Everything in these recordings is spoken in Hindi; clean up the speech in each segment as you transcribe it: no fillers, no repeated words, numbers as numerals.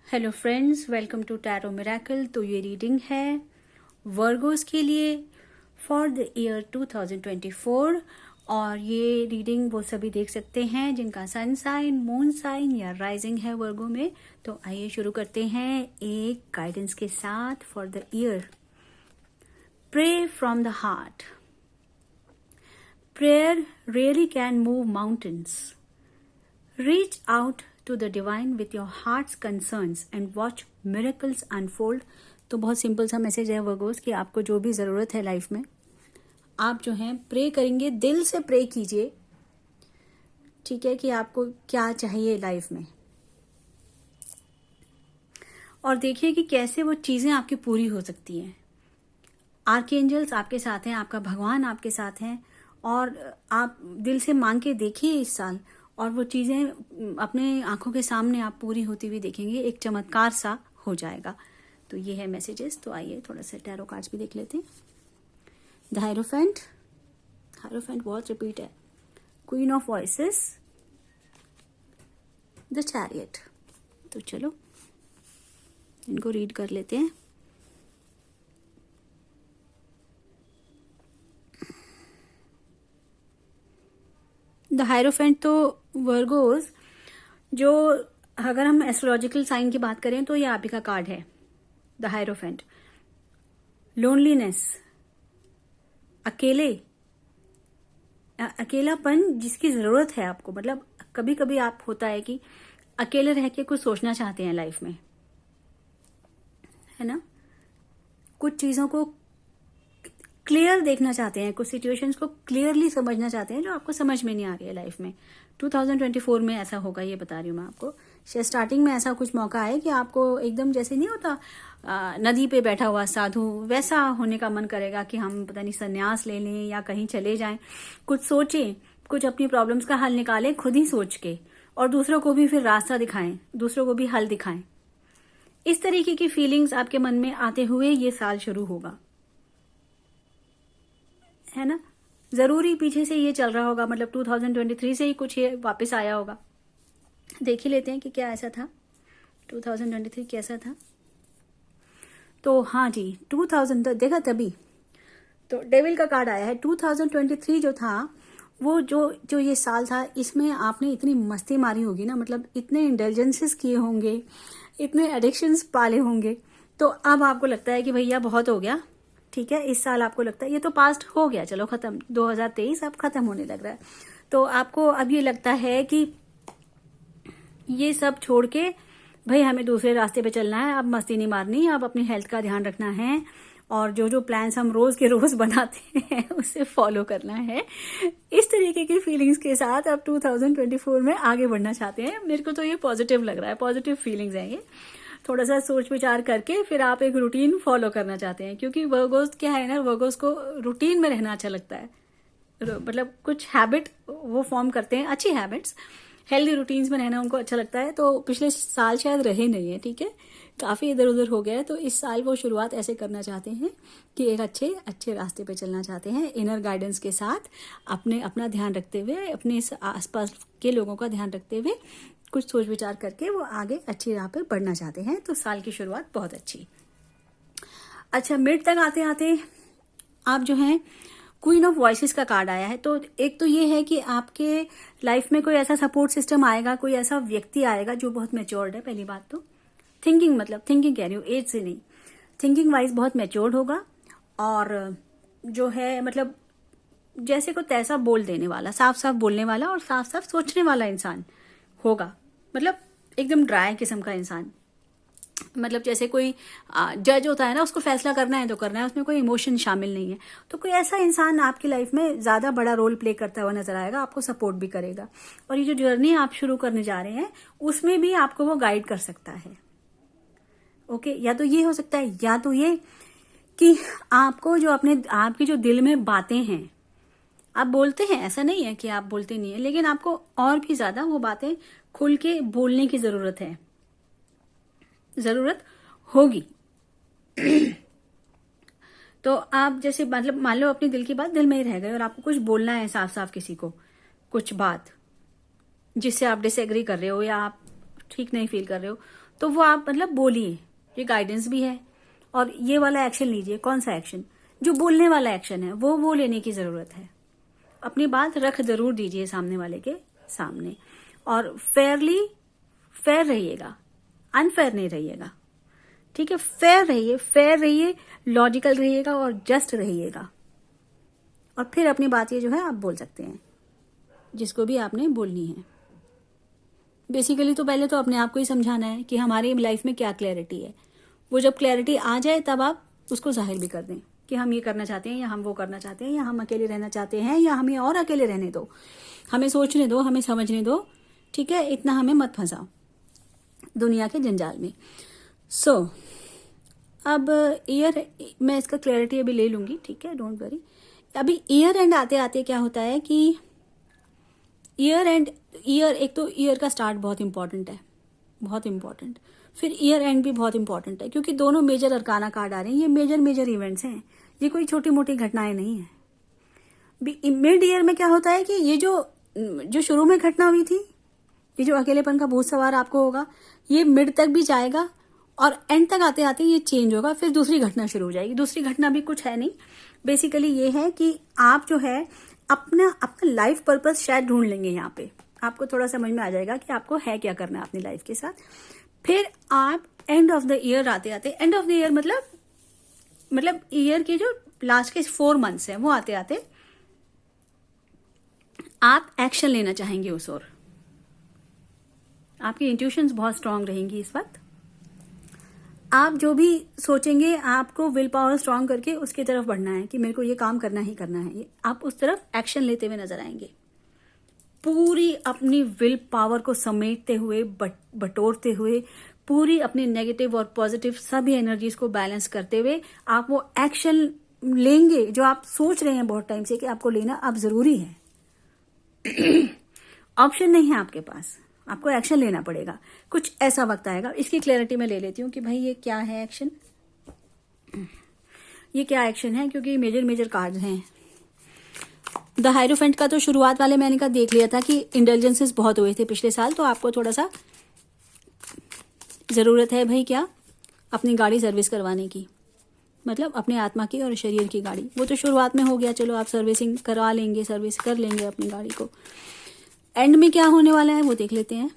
Hello friends, welcome to tarot miracle. तो ये रीडिंग है वर्गोस के लिए फॉर द ईयर 2024 और ये रीडिंग वो सभी देख सकते हैं जिनका सन साइन, मून साइन या राइजिंग है वर्गो में। तो आइए शुरू करते हैं एक गाइडेंस के साथ for the year. Pray from the heart. Prayer really can move mountains. Reach out to the divine with your heart's concerns and watch miracles unfold। तो बहुत सिंपल सा मैसेज है वर्गोस कि आपको जो भी ज़रूरत है लाइफ में, आप जो है प्रे करेंगे, दिल से प्रे कीजिए, ठीक है, कि आपको क्या चाहिए लाइफ में, और देखिए कि कैसे वो चीज़ें आपकी पूरी हो सकती हैं। आर्कएंजल्स आपके साथ हैं, आपका भगवान आपके साथ हैं, और आप दिल से मांग के देखिए इस साल, और वो चीज़ें अपने आंखों के सामने आप पूरी होती हुई देखेंगे। एक चमत्कार सा हो जाएगा। तो ये है मैसेजेस। तो आइए थोड़ा सा टैरो कार्ड्स भी देख लेते हैं। द हायरोफेंट, हायरोफेंट बहुत रिपीट है। Queen of voices, the chariot. तो चलो इनको रीड कर लेते हैं। द हायरोफेंट तो वर्गोस, जो अगर हम एस्ट्रोलॉजिकल साइन की बात करें तो ये आप ही का कार्ड है। द हायरोफेंट, लोनलीनेस, अकेलापन जिसकी जरूरत है आपको। मतलब कभी कभी आप होता है कि अकेले रह के कुछ सोचना चाहते हैं लाइफ में, है ना, कुछ चीजों को क्लियर देखना चाहते हैं, कुछ सिचुएशंस को क्लियरली समझना चाहते हैं जो आपको समझ में नहीं आ रही है लाइफ में। 2024 में ऐसा होगा, ये बता रही हूँ मैं आपको। स्टार्टिंग में ऐसा कुछ मौका है कि आपको एकदम जैसे नहीं होता नदी पे बैठा हुआ साधु, वैसा होने का मन करेगा कि हम पता नहीं संन्यास ले लें या कहीं चले जाएं, कुछ सोचें, कुछ अपनी प्रॉब्लम्स का हल निकालें खुद ही सोच के, और दूसरों को भी फिर रास्ता दिखाएं, दूसरों को भी हल दिखाएं। इस तरीके की फीलिंग्स आपके मन में आते हुए ये साल शुरू होगा, है ना। जरूरी पीछे से ये चल रहा होगा, मतलब 2023 से ही कुछ ये वापस आया होगा। देख ही लेते हैं कि क्या ऐसा था, 2023 कैसा था। तो हाँ जी, 2000 देखा तभी तो डेविल का कार्ड आया है। 2023 जो था वो जो ये साल था, इसमें आपने इतनी मस्ती मारी होगी ना, मतलब इतने इंटेलिजेंसेस किए होंगे, इतने एडिक्शंस पाले होंगे। तो अब आपको लगता है कि भैया बहुत हो गया, ठीक है। इस साल आपको लगता है ये तो पास्ट हो गया, चलो खत्म, 2023 अब खत्म होने लग रहा है। तो आपको अब ये लगता है कि ये सब छोड़ के भाई हमें दूसरे रास्ते पे चलना है, अब मस्ती नहीं मारनी, अब अपनी हेल्थ का ध्यान रखना है, और जो प्लान्स हम रोज के रोज बनाते हैं उसे फॉलो करना है। इस तरीके की फीलिंग्स के साथ अब 2024 में आगे बढ़ना चाहते हैं। मेरे को तो ये पॉजिटिव लग रहा है, पॉजिटिव फीलिंग्स हैं ये। थोड़ा सा सोच विचार करके फिर आप एक रूटीन फॉलो करना चाहते हैं, क्योंकि वर्गोस क्या है ना, वर्गोस को रूटीन में रहना अच्छा लगता है। मतलब कुछ हैबिट वो फॉर्म करते हैं, अच्छी हैबिट्स, हेल्दी रूटीन्स में रहना उनको अच्छा लगता है। तो पिछले साल शायद रहे नहीं है, ठीक है, काफी इधर उधर हो गया है। तो इस साल वो शुरुआत ऐसे करना चाहते हैं कि एक अच्छे रास्ते पे चलना चाहते हैं, इनर गाइडेंस के साथ, अपना ध्यान रखते हुए, अपने आसपास के लोगों का ध्यान रखते हुए, कुछ सोच विचार करके वो आगे अच्छी राह पे बढ़ना चाहते हैं। तो साल की शुरुआत बहुत अच्छी। अच्छा, मिड तक आते आते आप जो हैं, क्वीन ऑफ वॉइसेस का कार्ड आया है। तो एक तो ये है कि आपके लाइफ में कोई ऐसा सपोर्ट सिस्टम आएगा, कोई ऐसा व्यक्ति आएगा जो बहुत मैच्योर्ड है। पहली बात तो थिंकिंग कह रही हूँ, एज से नहीं, थिंकिंग वाइज बहुत मैच्योर्ड होगा, और जो है मतलब जैसे को तैसा बोल देने वाला, साफ साफ बोलने वाला और साफ साफ सोचने वाला इंसान होगा। मतलब एकदम ड्राई किस्म का इंसान, मतलब जैसे कोई जज होता है ना, उसको फैसला करना है तो करना है, उसमें कोई इमोशन शामिल नहीं है। तो कोई ऐसा इंसान आपकी लाइफ में ज्यादा बड़ा रोल प्ले करता हुआ नजर आएगा, आपको सपोर्ट भी करेगा, और ये जो जर्नी आप शुरू करने जा रहे हैं उसमें भी आपको वो गाइड कर सकता है। ओके, या तो ये हो सकता है, या तो ये कि आपको जो आपकी जो दिल में बातें हैं, आप बोलते हैं, ऐसा नहीं है कि आप बोलते नहीं है, लेकिन आपको और भी ज्यादा वो बातें खुल के बोलने की जरूरत होगी। तो आप जैसे मतलब मान लो अपने दिल की बात दिल में ही रह गई, और आपको कुछ बोलना है साफ साफ किसी को, कुछ बात जिससे आप डिसएग्री कर रहे हो या आप ठीक नहीं फील कर रहे हो, तो वो आप मतलब बोलिए, ये गाइडेंस भी है। और ये वाला एक्शन लीजिए। कौन सा एक्शन? जो बोलने वाला एक्शन है वो लेने की जरूरत है। अपनी बात रख जरूर दीजिए सामने वाले के सामने, और फेयर रहिएगा, अनफेयर नहीं रहिएगा, ठीक है? फेयर रहिए, लॉजिकल रहिएगा और जस्ट रहिएगा, और फिर अपनी बात ये जो है आप बोल सकते हैं जिसको भी आपने बोलनी है। बेसिकली तो पहले तो अपने आप को ही समझाना है कि हमारी लाइफ में क्या क्लैरिटी है। वो जब क्लैरिटी आ जाए तब आप उसको जाहिर भी कर दें कि हम ये करना चाहते हैं, या हम वो करना चाहते हैं, या हम अकेले रहना चाहते हैं, या हमें और अकेले रहने दो, हमें सोचने दो, हमें समझने दो, ठीक है? इतना हमें मत फंसाओ दुनिया के जंजाल में। सो अब मैं इसका क्लैरिटी अभी ले लूंगी, ठीक है? Don't worry. अभी ईयर एंड आते आते क्या होता है कि एक तो ईयर का स्टार्ट बहुत इंपॉर्टेंट है, बहुत इंपॉर्टेंट। फिर ईयर एंड भी बहुत इंपॉर्टेंट है, क्योंकि दोनों मेजर अरकाना कार्ड आ रहे हैं। ये मेजर इवेंट्स हैं, ये कोई छोटी मोटी घटनाएं नहीं है। मिड ईयर में क्या होता है कि ये जो शुरू में घटना हुई थी, ये जो अकेलेपन का भूत सवार आपको होगा, ये मिड तक भी जाएगा और एंड तक आते आते ये चेंज होगा। फिर दूसरी घटना शुरू हो जाएगी। दूसरी घटना भी कुछ है नहीं, बेसिकली ये है कि आप जो है अपना लाइफ पर्पस शायद ढूंढ लेंगे। यहाँ पे आपको थोड़ा समझ में आ जाएगा कि आपको है क्या करना है अपनी लाइफ के साथ। फिर आप एंड ऑफ द ईयर आते आते, एंड ऑफ द ईयर मतलब ईयर के जो लास्ट के 4 मंथ्स हैं वो आते आते आप एक्शन लेना चाहेंगे उस ओर। आपकी इंट्यूशंस बहुत स्ट्रांग रहेंगी इस वक्त। आप जो भी सोचेंगे आपको विल पावर स्ट्रांग करके उसकी तरफ बढ़ना है कि मेरे को ये काम करना ही करना है। आप उस तरफ एक्शन लेते हुए नजर आएंगे, पूरी अपनी विल पावर को समेटते हुए, बटोरते हुए, पूरी अपनी नेगेटिव और पॉजिटिव सभी एनर्जीज को बैलेंस करते हुए आप वो एक्शन लेंगे जो आप सोच रहे हैं बहुत टाइम से कि आपको लेना अब जरूरी है। ऑप्शन नहीं है आपके पास, आपको एक्शन लेना पड़ेगा। कुछ ऐसा वक्त आएगा। इसकी क्लैरिटी मैं ले लेती हूँ कि भाई ये क्या है एक्शन, ये क्या एक्शन है, क्योंकि मेजर कार्ड हैं। द हायरोफेंट का तो शुरुआत वाले मैंने कहा देख लिया था कि इंटेलिजेंसेस बहुत हुए थे पिछले साल, तो आपको थोड़ा सा जरूरत है भाई क्या, अपनी गाड़ी सर्विस करवाने की, मतलब अपने आत्मा की और शरीर की गाड़ी। वो तो शुरुआत में हो गया, चलो आप सर्विसिंग करवा लेंगे, सर्विस कर लेंगे अपनी गाड़ी को। एंड में क्या होने वाला है वो देख लेते हैं।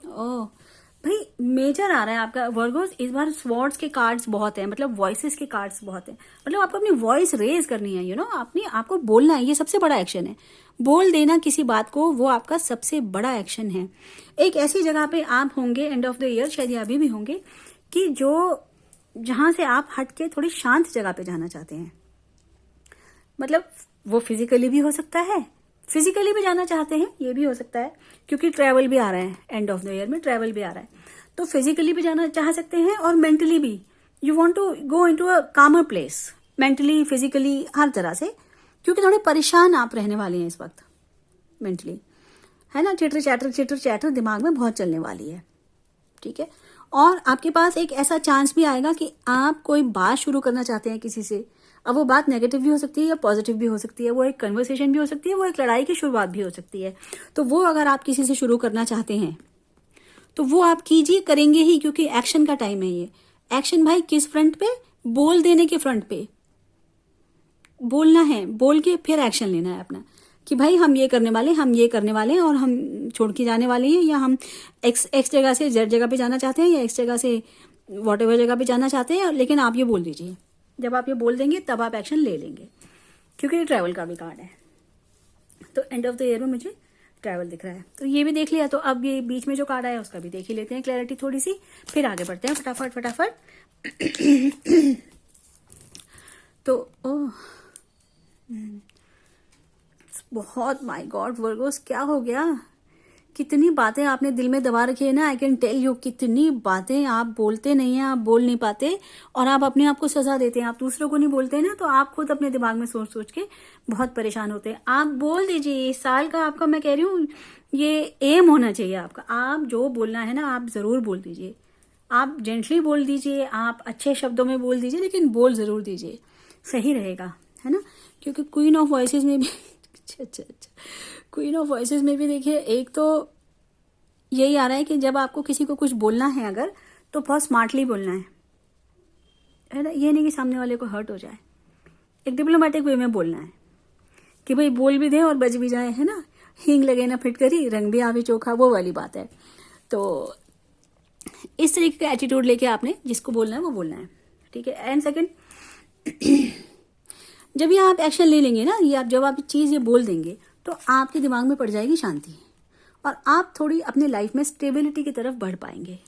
ओह भाई मेजर आ रहा है आपका वर्गोस। इस बार स्वॉर्ड्स के कार्ड्स बहुत हैं, मतलब वॉइसेस के कार्ड्स बहुत हैं। मतलब आपको अपनी वॉइस रेज करनी है, आपको बोलना है। ये सबसे बड़ा एक्शन है, बोल देना किसी बात को, वो आपका सबसे बड़ा एक्शन है। एक ऐसी जगह पे आप होंगे एंड ऑफ द ईयर, शायद ये अभी भी होंगे, कि जहां से आप हट के थोड़ी शांत जगह पे जाना चाहते हैं। मतलब वो फिजिकली भी हो सकता है, फिजिकली भी जाना चाहते हैं, ये भी हो सकता है, क्योंकि ट्रैवल भी आ रहा है एंड ऑफ द ईयर में, ट्रैवल भी आ रहा है। तो फिजिकली भी जाना चाह सकते हैं और मेंटली भी। You want to go into a calmer place, mentally, physically, हर तरह से, क्योंकि थोड़े परेशान आप रहने वाले हैं इस वक्त मेंटली, है ना? चिटर चैटर दिमाग में बहुत चलने वाली है, ठीक है? और आपके पास एक ऐसा चांस भी आएगा कि आप कोई बात शुरू करना चाहते हैं किसी से। अब वो बात नेगेटिव भी हो सकती है या पॉजिटिव भी हो सकती है, वो एक कन्वर्सेशन भी हो सकती है, वो एक लड़ाई की शुरुआत भी हो सकती है। तो वो अगर आप किसी से शुरू करना चाहते हैं तो वो आप कीजिए, करेंगे ही, क्योंकि एक्शन का टाइम है ये। एक्शन भाई किस फ्रंट पे? बोल देने के फ्रंट पे बोलना है, बोल के फिर एक्शन लेना है अपना, कि भाई हम ये करने वाले हैं और हम छोड़ के जाने वाले हैं, या हम एक्स जगह से जेड जगह पे जाना चाहते हैं, या एक्स जगह से वॉट एवर जगह पे जाना चाहते हैं। लेकिन आप ये बोल दीजिए, जब आप ये बोल देंगे तब आप एक्शन ले लेंगे, क्योंकि ये ट्रैवल का भी कार्ड है। तो एंड ऑफ द ईयर में मुझे ट्रैवल दिख रहा है, तो ये भी देख लिया। तो अब ये बीच में जो कार्ड आया उसका भी देख ही लेते हैं, क्लैरिटी थोड़ी सी, फिर आगे बढ़ते हैं फटाफट। तो ओह बहुत, माय गॉड वर्गोस, क्या हो गया? कितनी बातें आपने दिल में दबा रखी है ना। आई कैन टेल यू, कितनी बातें आप बोलते नहीं हैं, आप बोल नहीं पाते, और आप अपने आप को सजा देते हैं। आप दूसरों को नहीं बोलते ना, तो आप खुद अपने दिमाग में सोच सोच के बहुत परेशान होते हैं। आप बोल दीजिए, इस साल का आपका, मैं कह रही हूँ, ये एम होना चाहिए आपका। आप जो बोलना है ना, आप जरूर बोल दीजिए। आप जेंटली बोल दीजिए, आप अच्छे शब्दों में बोल दीजिए, लेकिन बोल जरूर दीजिए, सही रहेगा, है ना? क्योंकि क्वीन ऑफ वॉइसेस में भी अच्छा, क्वीन ऑफ वॉइसेस में भी देखिए, एक तो यही आ रहा है कि जब आपको किसी को कुछ बोलना है अगर, तो बहुत स्मार्टली बोलना है ना। ये नहीं कि सामने वाले को हर्ट हो जाए, एक डिप्लोमेटिक वे में बोलना है कि भाई बोल भी दे और बच भी जाए, है ना। हींग लगे ना फिटकरी, रंग भी आवे चोखा, वो वाली बात है। तो इस तरीके का एटीट्यूड लेके आपने जिसको बोलना है वो बोलना है, ठीक है। एंड सेकंड, जब ये आप एक्शन ले लेंगे ना, ये आप जब आप चीज ये बोल देंगे, तो आपके दिमाग में पड़ जाएगी शांति, और आप थोड़ी अपने लाइफ में स्टेबिलिटी की तरफ बढ़ पाएंगे।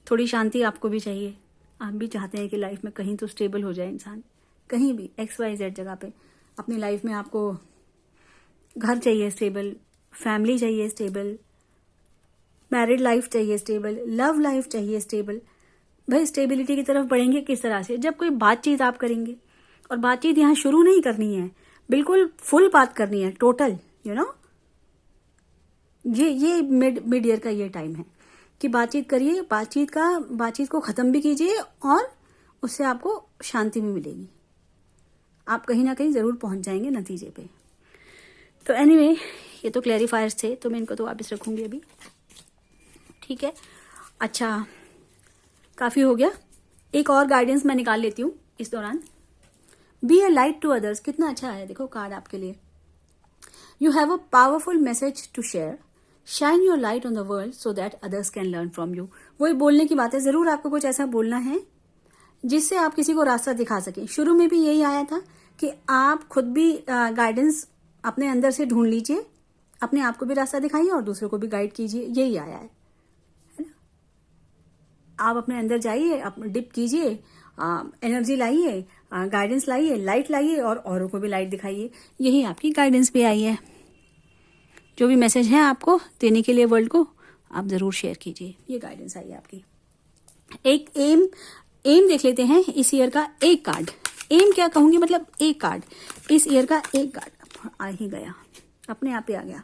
थोड़ी शांति आपको भी चाहिए, आप भी चाहते हैं कि लाइफ में कहीं तो स्टेबल हो जाए इंसान, कहीं भी XYZ जगह पे अपनी लाइफ में। आपको घर चाहिए स्टेबल, फैमिली चाहिए स्टेबल, मैरिड लाइफ चाहिए स्टेबल, लव लाइफ चाहिए स्टेबल। भाई स्टेबिलिटी की तरफ बढ़ेंगे किस तरह से? जब कोई बातचीत आप करेंगे, और बातचीत यहाँ शुरू नहीं करनी है, बिल्कुल फुल बात करनी है, टोटल, यू नो। ये मिड ईयर का ये टाइम है कि बातचीत करिए, बातचीत को खत्म भी कीजिए, और उससे आपको शांति भी मिलेगी। आप कहीं ना कहीं जरूर पहुंच जाएंगे नतीजे पे। तो एनीवे, ये तो क्लैरिफायर्स थे, तो मैं इनको तो वापस रखूंगी अभी, ठीक है। अच्छा, काफी हो गया, एक और गाइडेंस मैं निकाल लेती हूँ इस दौरान। Be a light to others, कितना अच्छा है देखो कार्ड आपके लिए। You have a powerful message to share, shine your light on the world so that others can learn from you. वही बोलने की बात है, जरूर आपको कुछ ऐसा बोलना है जिससे आप किसी को रास्ता दिखा सकें। शुरू में भी यही आया था कि आप खुद भी गाइडेंस अपने अंदर से ढूंढ लीजिए, अपने आप को भी रास्ता दिखाइए और दूसरों को भी गाइड कीजिए, यही आया है ना। आप अपने अंदर जाइए, डिप कीजिए, एनर्जी लाइए, गाइडेंस लाइए, लाइट लाइए, और औरों को भी लाइट दिखाइए। यही आपकी गाइडेंस भी आई है। जो भी मैसेज है आपको देने के लिए वर्ल्ड को, आप जरूर शेयर कीजिए। ये गाइडेंस आई है आपकी। एक एम देख लेते हैं इस ईयर का। एक कार्ड एम क्या कहूंगी, मतलब एक कार्ड इस ईयर का, एक कार्ड आ ही गया, अपने आप ही आ गया।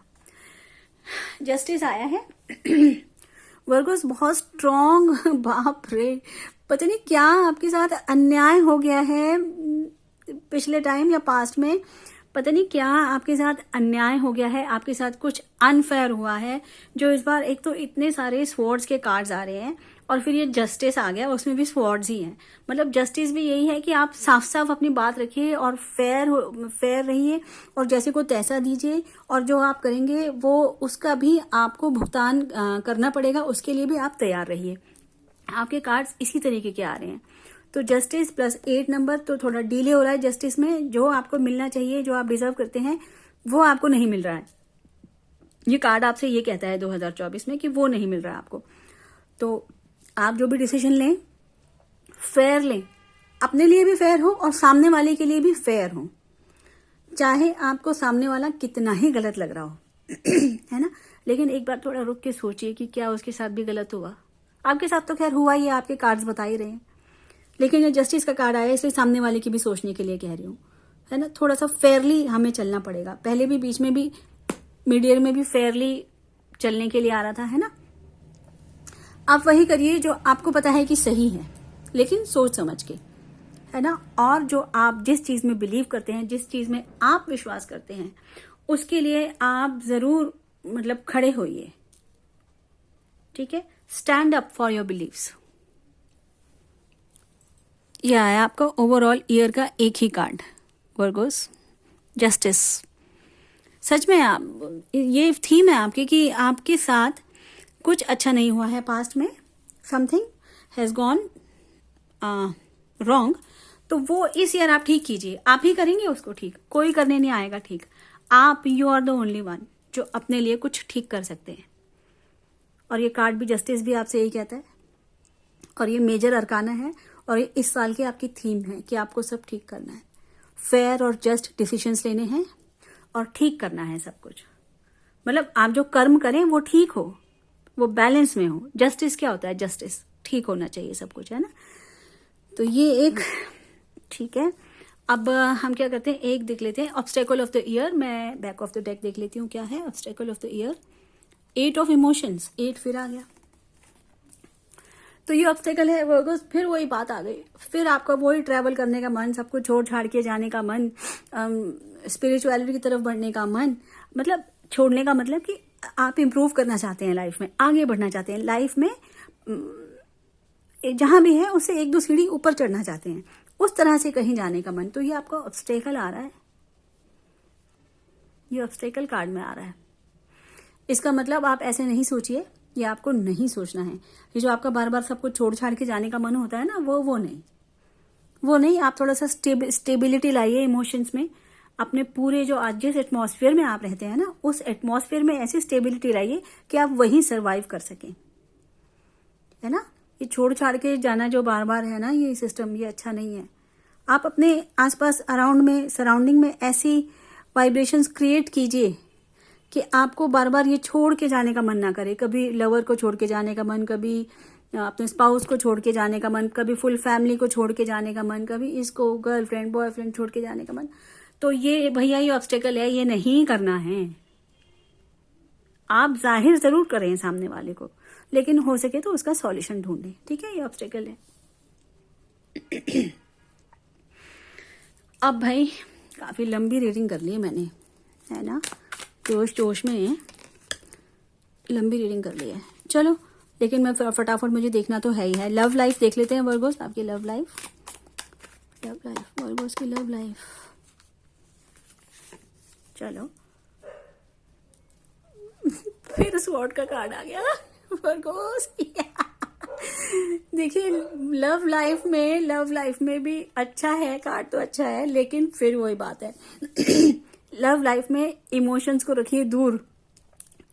जस्टिस आया है। वर्गोस बहुत स्ट्रॉन्ग, बाप रे, पता नहीं क्या आपके साथ अन्याय हो गया है पिछले टाइम या पास्ट में, पता नहीं क्या आपके साथ अन्याय हो गया है, आपके साथ कुछ अनफेयर हुआ है, जो इस बार एक तो इतने सारे स्वॉर्ड्स के कार्ड्स आ रहे हैं, और फिर ये जस्टिस आ गया, उसमें भी स्वॉर्ड्स ही हैं। मतलब जस्टिस भी यही है कि आप साफ साफ अपनी बात रखिए और फेयर रहिए, और जैसे को तैसा दीजिए, और जो आप करेंगे वो उसका भी आपको भुगतान करना पड़ेगा, उसके लिए भी आप तैयार रहिए। आपके कार्ड्स इसी तरीके के आ रहे हैं। तो जस्टिस प्लस 8 नंबर, तो थोड़ा डिले हो रहा है जस्टिस में। जो आपको मिलना चाहिए, जो आप डिजर्व करते हैं, वो आपको नहीं मिल रहा है। ये कार्ड आपसे ये कहता है 2024 में कि वो नहीं मिल रहा है आपको। तो आप जो भी डिसीजन लें, फेयर लें, अपने लिए भी फेयर हो और सामने वाले के लिए भी फेयर हो, चाहे आपको सामने वाला कितना ही गलत लग रहा हो है ना। लेकिन एक बार थोड़ा रुक के सोचिए कि क्या उसके साथ भी गलत हुआ। आपके साथ तो खैर हुआ ही है, आपके कार्ड्स बता ही रहे हैं, लेकिन ये जस्टिस का कार्ड आया, इसलिए सामने वाले की भी सोचने के लिए कह रही हूँ, है ना। थोड़ा सा फेयरली हमें चलना पड़ेगा। पहले भी, बीच में भी, मिड ईयर में भी फेयरली चलने के लिए आ रहा था, है ना। आप वही करिए जो आपको पता है कि सही है, लेकिन सोच समझ के, है ना। और जो आप जिस चीज में बिलीव करते हैं, जिस चीज में आप विश्वास करते हैं, उसके लिए आप जरूर मतलब खड़े होइए, ठीक है। Stand up for your believes. यह आया आपका ओवरऑल ईयर का एक ही कार्ड, वर्गोस, जस्टिस। सच में आप, ये थीम है आपकी कि आपके साथ कुछ अच्छा नहीं हुआ है पास्ट में, समथिंग हैज गॉन रॉन्ग, तो वो इस ईयर आप ठीक कीजिए। आप ही करेंगे उसको ठीक, कोई करने नहीं आएगा ठीक। आप, you are the only one जो अपने लिए कुछ ठीक कर सकते हैं। और ये कार्ड भी, जस्टिस भी आपसे यही कहता है, और ये मेजर अरकाना है, और ये इस साल की आपकी थीम है कि आपको सब ठीक करना है, फेयर और जस्ट डिसीजंस लेने हैं, और ठीक करना है सब कुछ। मतलब आप जो कर्म करें वो ठीक हो, वो बैलेंस में हो। जस्टिस क्या होता है? जस्टिस, ठीक होना चाहिए सब कुछ, है ना। तो ये एक ठीक है। अब हम क्या करते हैं, एक देख लेते हैं ऑब्स्टेकल ऑफ द ईयर। मैं बैक ऑफ द डेक देख लेती हूँ क्या है obstacle of the year. 8 of emotions, 8 फिर आ गया। तो ये ऑब्स्टेकल है वर्गोस। फिर वही बात आ गई, फिर आपका वही ट्रैवल करने का मन, सब कुछ छोड़ छाड़ के जाने का मन, स्पिरिचुअलिटी की तरफ बढ़ने का मन। मतलब छोड़ने का मतलब कि आप इम्प्रूव करना चाहते हैं लाइफ में, आगे बढ़ना चाहते हैं लाइफ में, जहां भी है उससे एक दो सीढ़ी ऊपर चढ़ना चाहते हैं, उस तरह से कहीं जाने का मन। तो ये आपका ऑब्स्टेकल आ रहा है, ये ऑब्स्टेकल कार्ड में आ रहा है। इसका मतलब आप ऐसे नहीं सोचिए, ये आपको नहीं सोचना है। ये जो आपका बार बार सब कुछ छोड़ छाड़ के जाने का मन होता है ना, वो नहीं। आप थोड़ा सा स्टेबिलिटी लाइए इमोशंस में। अपने पूरे जो आज जिस एटमॉस्फेयर में आप रहते हैं ना, उस एटमॉस्फेयर में ऐसी स्टेबिलिटी लाइए कि आप वहीं सर्वाइव कर सकें, है ना। ये छोड़ छाड़ के जाना जो बार बार है ना, ये सिस्टम, ये अच्छा नहीं है। आप अपने आसपास अराउंड में, सराउंडिंग में ऐसी वाइब्रेशंस क्रिएट कीजिए कि आपको बार बार ये छोड़ के जाने का मन ना करे। कभी लवर को छोड़ के जाने का मन, कभी अपने स्पाउस को छोड़ के जाने का मन, कभी फुल फैमिली को छोड़ के जाने का मन, कभी इसको गर्लफ्रेंड बॉयफ्रेंड छोड़ के जाने का मन। तो ये भैया ये ऑब्स्टेकल है, ये नहीं करना है। आप जाहिर जरूर करें सामने वाले को, लेकिन हो सके तो उसका सॉल्यूशन ढूंढें, ठीक है। ये ऑब्स्टेकल है। अब भाई काफी लंबी रीडिंग कर ली मैंने, है ना, जोश में लंबी रीडिंग कर ली है। चलो, लेकिन मैं फटाफट, मुझे देखना तो है ही है। लव लाइफ देख लेते हैं वर्गोस, आपकी लव लाइफ वर्गोस की लव लाइफ। चलो फिर स्वॉर्ड का कार्ड आ गया वर्गोस। देखिए लव लाइफ में भी अच्छा है कार्ड, तो अच्छा है, लेकिन फिर वही बात है। लव लाइफ में इमोशंस को रखिए दूर।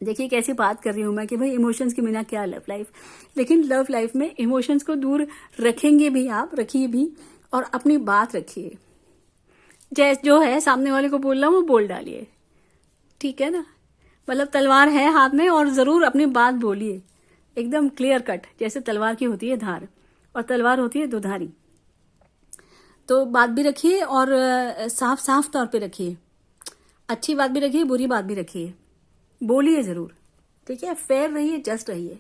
देखिए कैसी बात कर रही हूं मैं कि भाई इमोशंस के बिना क्या लव लाइफ, लेकिन लव लाइफ में इमोशंस को दूर रखेंगे भी आप, रखिए भी, और अपनी बात रखिए। जैसे जो है सामने वाले को बोलना वो बोल डालिए, ठीक है ना। मतलब तलवार है हाथ में और जरूर अपनी बात बोलिए, एकदम क्लियर कट। जैसे तलवार की होती है धार और तलवार होती है दुधारी, तो बात भी रखिए और साफ साफ तौर पे रखिए। अच्छी बात भी रखिए, बुरी बात भी रखिए, बोलिए जरूर, ठीक है। फेयर रहिए, जस्ट रहिए,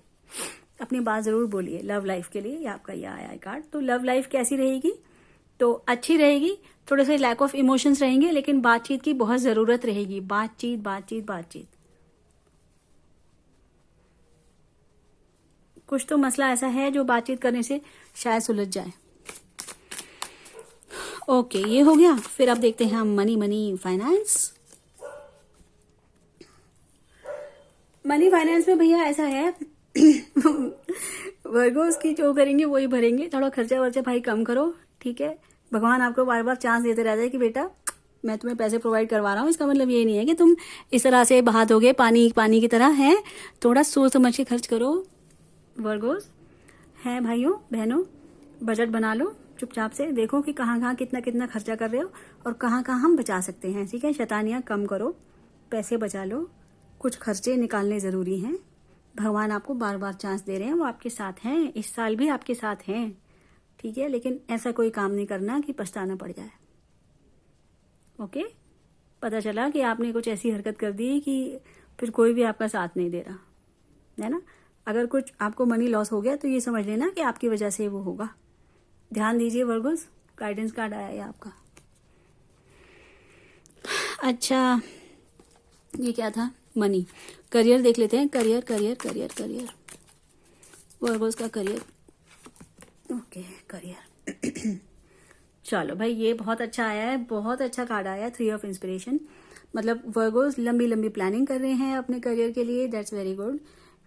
अपनी बात जरूर बोलिए। लव लाइफ के लिए ये आपका ये आया है कार्ड। तो लव लाइफ कैसी रहेगी, तो अच्छी रहेगी। थोड़े से लैक ऑफ इमोशंस रहेंगे, लेकिन बातचीत की बहुत जरूरत रहेगी। बातचीत कुछ तो मसला ऐसा है जो बातचीत करने से शायद सुलझ जाए। ओके, ये हो गया। फिर अब देखते हैं हम मनी फाइनेंस। मनी फाइनेंस में भैया ऐसा है वर्गोस की जो करेंगे वही भरेंगे। थोड़ा खर्चा वर्चा भाई कम करो, ठीक है। भगवान आपको बार बार चांस देते रहते हैं कि बेटा मैं तुम्हें पैसे प्रोवाइड करवा रहा हूँ। इसका मतलब ये नहीं है कि तुम इस तरह से बहा दोगे, पानी की तरह है। थोड़ा सोच समझ के खर्च करो वर्गोस, है भाइयों बहनों। बजट बना लो, चुपचाप से देखो कि कहाँ कितना खर्चा कर रहे हो और कहाँ हम बचा सकते हैं, ठीक है। शैतानियाँ कम करो, पैसे बचा लो, कुछ खर्चे निकालने जरूरी हैं। भगवान आपको बार बार चांस दे रहे हैं, वो आपके साथ हैं, इस साल भी आपके साथ हैं, ठीक है। लेकिन ऐसा कोई काम नहीं करना कि पछताना पड़ जाए, ओके। पता चला कि आपने कुछ ऐसी हरकत कर दी कि फिर कोई भी आपका साथ नहीं दे रहा, है ना। अगर कुछ आपको मनी लॉस हो गया तो ये समझ लेना कि आपकी वजह से वो होगा। ध्यान दीजिए वर्गोस, गाइडेंस कार्ड आया है आपका। अच्छा, ये क्या था, मनी। करियर देख लेते हैं, करियर वर्गोस का करियर। Okay, career. चलो भाई, ये बहुत अच्छा आया है, बहुत अच्छा कार्ड आया है, 3 ऑफ इंस्पिरेशन। मतलब वर्गोस लंबी प्लानिंग कर रहे हैं अपने करियर के लिए, दैट्स वेरी गुड,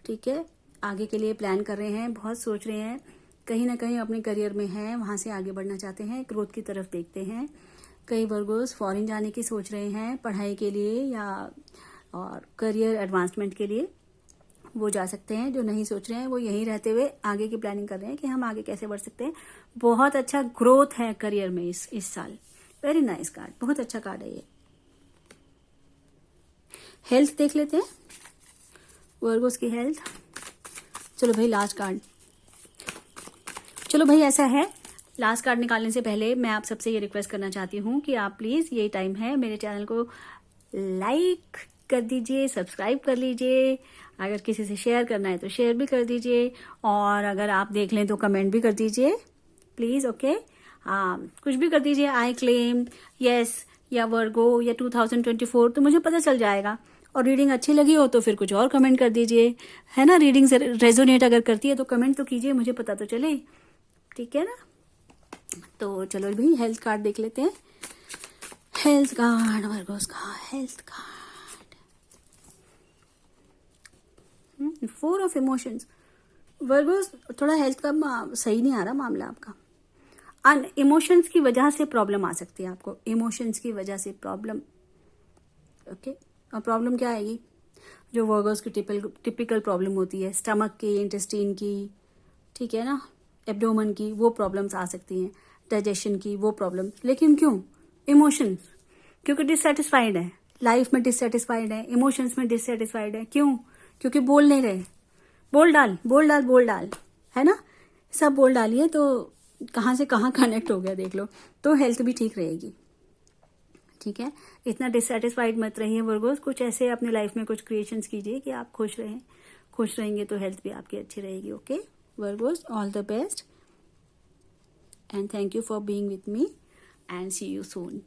ठीक है। आगे के लिए प्लान कर रहे हैं, बहुत सोच रहे हैं, कहीं ना कहीं अपने करियर में हैं, वहां से आगे बढ़ना चाहते हैं, ग्रोथ की तरफ देखते हैं। कई वर्गोस फॉरेन जाने की सोच रहे हैं पढ़ाई के लिए या और करियर एडवांसमेंट के लिए, वो जा सकते हैं। जो नहीं सोच रहे हैं वो यहीं रहते हुए आगे की प्लानिंग कर रहे हैं कि हम आगे कैसे बढ़ सकते हैं। बहुत अच्छा ग्रोथ है करियर में इस साल। वेरी नाइस कार्ड, बहुत अच्छा कार्ड है ये। हेल्थ देख लेते हैं वर्गोस की हेल्थ। चलो भाई लास्ट कार्ड। चलो भाई ऐसा है, लास्ट कार्ड निकालने से पहले मैं आप सबसे ये रिक्वेस्ट करना चाहती हूँ कि आप प्लीज, ये टाइम है, मेरे चैनल को लाइक कर दीजिए, सब्सक्राइब कर लीजिए, अगर किसी से शेयर करना है तो शेयर भी कर दीजिए, और अगर आप देख लें तो कमेंट भी कर दीजिए प्लीज़। ओके, हाँ, कुछ भी कर दीजिए, आई क्लेम, यस या वर्गो या 2024, तो मुझे पता चल जाएगा। और रीडिंग अच्छी लगी हो तो फिर कुछ और कमेंट कर दीजिए, है ना। रीडिंग से रेजोनेट अगर करती है तो कमेंट तो कीजिए, मुझे पता तो चले, ठीक है ना। तो चलो भाई, हेल्थ कार्ड देख लेते हैं। हेल्थ कार्ड, वर्गोस का health card, 4 of emotions. Virgo's, थोड़ा हेल्थ का सही नहीं आ रहा मामला आपका। इमोशंस की वजह से प्रॉब्लम आ सकती है आपको, इमोशंस की वजह से प्रॉब्लम। ओके, और प्रॉब्लम क्या आएगी? जो वर्गोस की टिपिकल प्रॉब्लम होती है, स्टमक की, इंटेस्टाइन की, ठीक है ना, एब्डोमन की, वो प्रॉब्लम्स आ सकती हैं, डाइजेशन की वो प्रॉब्लम। लेकिन क्यों? इमोशंस, क्योंकि डिससेटिस्फाइड है, लाइफ में डिससेटिस्फाइड है, इमोशंस में डिससेटिस्फाइड है। क्यों? क्योंकि बोल नहीं रहे। बोल डाल, बोल डाल, बोल डाल, है ना। सब बोल डालिए तो कहाँ से कहाँ कनेक्ट हो गया देख लो, तो हेल्थ भी ठीक रहेगी, ठीक है। इतना डिससेटिस्फाइड मत रहिए वर्गोस, कुछ ऐसे अपने लाइफ में कुछ क्रिएशंस कीजिए कि आप खुश रहें। खुश रहेंगे तो हेल्थ भी आपकी अच्छी रहेगी। Okay Virgos, all the best and thank you for being with me and see you soon.